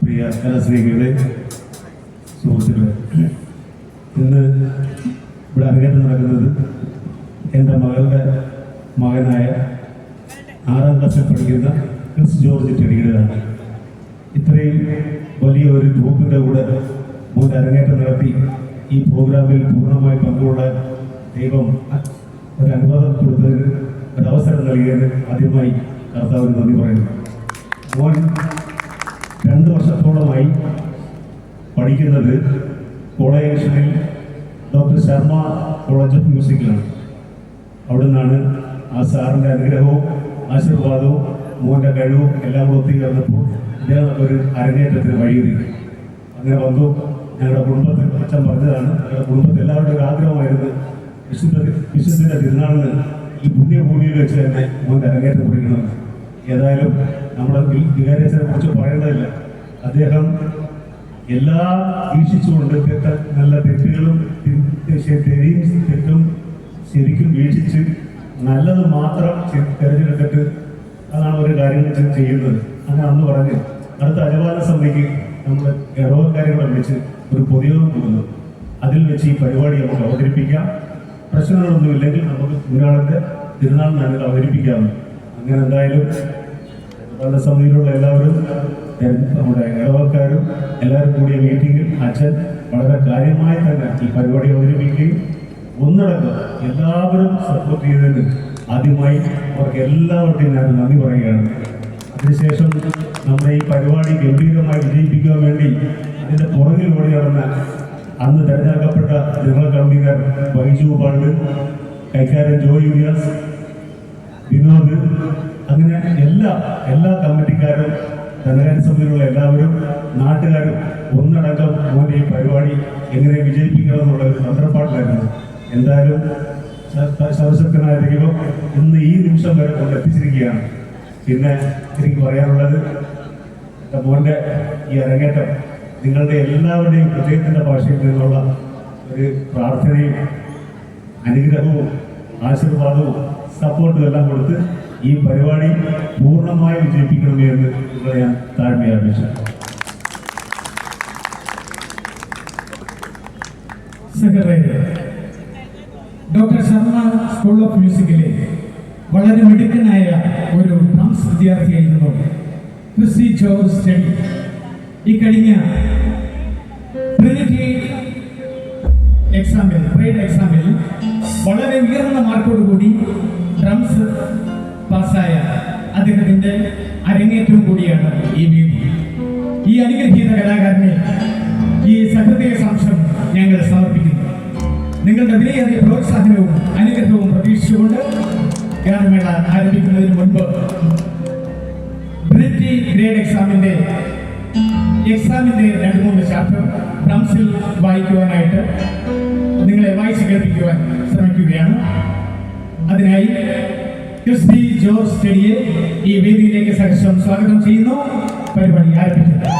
പ്രിയ കലാസ്നേഹികളെ, സുഹൃത്തുക്കളെ, ഇന്ന് ഇവിടെ അരങ്ങേറ്റം നടക്കുന്നത് എൻ്റെ മകളുടെ മകനായ 6ാം ക്ലാസ്സിൽ പഠിക്കുന്ന ക്രിസ് ജോർജ് ടെഡിയുടേതാണ്. ഇത്രയും വലിയ ഒരു ഗ്രൂപ്പിൻ്റെ കൂടെ മോൻ്റെ അരങ്ങേറ്റം നടത്തി ഈ പ്രോഗ്രാമിൽ പൂർണ്ണമായി പങ്കുകൊള്ളാൻ ദൈവം ഒരു അനുവാദം കൊടുത്തതിന് ഒരവസരം നൽകിയതിന് ആദ്യമായി കർത്താവിന് നന്ദി പറയുന്നു. മോൻ 2 വർഷത്തോളമായി പഠിക്കുന്നത് കോളേജിൽ ഡോക്ടർ ശർമ്മ കോളേജ് ഓഫ് മ്യൂസിക്കിലാണ്. അവിടെ നിന്നാണ് ആ സാറിൻ്റെ അനുഗ്രഹവും ആശീർവാദവും മോൻ്റെ കഴിവും എല്ലാം കൂടെ ഒത്തുചേർന്നപ്പോൾ ഇദ്ദേഹം ഒരു അരങ്ങേറ്റത്തിന് വഴിയൊരുക്കി. അങ്ങനെ വന്നു. ഞങ്ങളുടെ കുടുംബത്തിൽ അച്ഛൻ പറഞ്ഞതാണ്, ഞങ്ങളുടെ കുടുംബത്തിൽ എല്ലാവരുടെയും ഒരു ആഗ്രഹമായിരുന്നു വിശുദ്ധിൻ്റെ തിരുനാളിന് ഈ പുണ്യഭൂമിയിൽ വെച്ച് തന്നെ മോൻ്റെ അരങ്ങേറ്റം കുറിക്കണം. ഏതായാലും നമ്മുടെ വികാരിയച്ഛനെ കുറിച്ച് പറയേണ്ടതില്ല. അദ്ദേഹം എല്ലാം വീക്ഷിച്ചുകൊണ്ട് നല്ല തെറ്റുകളും തെറ്റും ശരിക്കും വീക്ഷിച്ച് നല്ലത് മാത്രം തിരഞ്ഞെടുത്തിട്ട് അതാണ് ഒരു കാര്യങ്ങൾ ചെയ്യുന്നത്. അങ്ങനെ അന്ന് പറഞ്ഞ് അടുത്ത അനുവാദ സമിതിക്ക് നമ്മൾ ഇടവക്കാരെ വിളിച്ച് ഒരു പൊതുയോഗം കൂടുന്നു. അതിൽ വെച്ച് ഈ പരിപാടി നമുക്ക് അവതരിപ്പിക്കാം. പ്രശ്നങ്ങളൊന്നുമില്ലെങ്കിൽ നമുക്ക് കുഞ്ഞാളിൻ്റെ തിരുനാൾ ഞങ്ങൾക്ക് അവതരിപ്പിക്കാമെന്ന്. അങ്ങനെ എന്തായാലും അനുവാദ സമിതിയിലുള്ള എല്ലാവരും നമ്മുടെ ഇടവക്കാരും എല്ലാവരും കൂടിയ മീറ്റിങ്ങിൽ അച്ഛൻ വളരെ കാര്യമായി തന്നെ ഈ പരിപാടി അവതരിപ്പിക്കുകയും ഒന്നടങ്കം എല്ലാവരും സപ്പോർട്ട് ചെയ്തതിന് ആദ്യമായി അവർക്ക് എല്ലാവർക്കും ഞാൻ നന്ദി പറയുകയാണ്. അതിനുശേഷം നമ്മുടെ ഈ പരിപാടി ഗംഭീരമായി വിജയിപ്പിക്കാൻ വേണ്ടി അതിൻ്റെ പുറകിൽ ഓടി നടന്ന അന്ന് തിരഞ്ഞെടുക്കപ്പെട്ട ജനറൽ കൺവീനർ ബൈജു പാണ്ട്, കൈക്കാരൻ ജോയ് യൂരിയാസ്, വിനോദ്, അങ്ങനെ എല്ലാ കമ്മിറ്റിക്കാരും ധനകാര്യ സമിതിയിലുള്ള എല്ലാവരും നാട്ടുകാരും ഒന്നടങ്കം മോൻ്റെ ഈ പരിപാടി എങ്ങനെ വിജയിപ്പിക്കണം എന്നുള്ള ഒരു തന്ത്രപ്പാടിലായിരുന്നു. എന്തായാലും സർവശക്തനായ ദൈവം ഇന്ന് ഈ നിമിഷം വരെ കൊണ്ടെത്തിച്ചിരിക്കുകയാണ്. പിന്നെ എനിക്ക് പറയാനുള്ളത്, എൻ്റെ മോൻ്റെ ഈ അരങ്ങേറ്റം നിങ്ങളുടെ എല്ലാവരുടെയും ഹൃദയത്തിൻ്റെ ഭാഷയിൽ നിന്നുള്ള ഒരു പ്രാർത്ഥനയും അനുഗ്രഹവും ആശീർവാദവും സപ്പോർട്ടും എല്ലാം കൊടുത്ത് ഈ പരിപാടി പൂർണ്ണമായി വിജയിപ്പിക്കണമേ എന്ന് നിങ്ങളെ ഞാൻ താഴ്മയായി അപേക്ഷിക്കുന്നു. ഡോക്ടർ ശർമ്മ സ്കൂൾ ഓഫ് മ്യൂസിക്കിലെ വളരെ മിടുക്കനായ ഒരു ഡ്രംസ് വിദ്യാർത്ഥിയായിരുന്നു ക്രിസ് ജോർജ് ടെഡി. ഈ കഴിഞ്ഞ ട്രിനിറ്റി എക്സാമിൽ വളരെ ഉയർന്ന മാർക്കോടുകൂടി ഡ്രംസ് പാസ്സായ അദ്ദേഹത്തിൻ്റെ അരങ്ങേറ്റവും കൂടിയാണ് ഈ വേദി. ഈ അനുഗ്രഹീത കലാകാരനെ ഈ സഹൃദയ സാക്ഷ്യം ഞങ്ങൾ സമർപ്പിക്കുന്നു. നിങ്ങളുടെ വിലയേറിയ പ്രോത്സാഹനവും അനുഗ്രഹവും പ്രതീക്ഷിച്ചുകൊണ്ട് ഗാനമേള ആരംഭിക്കുന്നതിന് മുൻപ് ട്രിനിറ്റി ഗ്രേഡ് എക്സാമിൻ്റെ 2-3 ചാപ്റ്റർ ഡ്രംസിൽ വായിക്കുവാനായിട്ട് നിങ്ങളെ വായിച്ച് കേൾപ്പിക്കുവാൻ ശ്രമിക്കുകയാണ്. അതിനായി ക്രിസ് ജോർജ് ടെഡിയെ ഈ വേദിയിലേക്ക് സഹർഷം സ്വാഗതം ചെയ്യുന്നു. പരിപാടി ആരംഭിക്കുന്നു.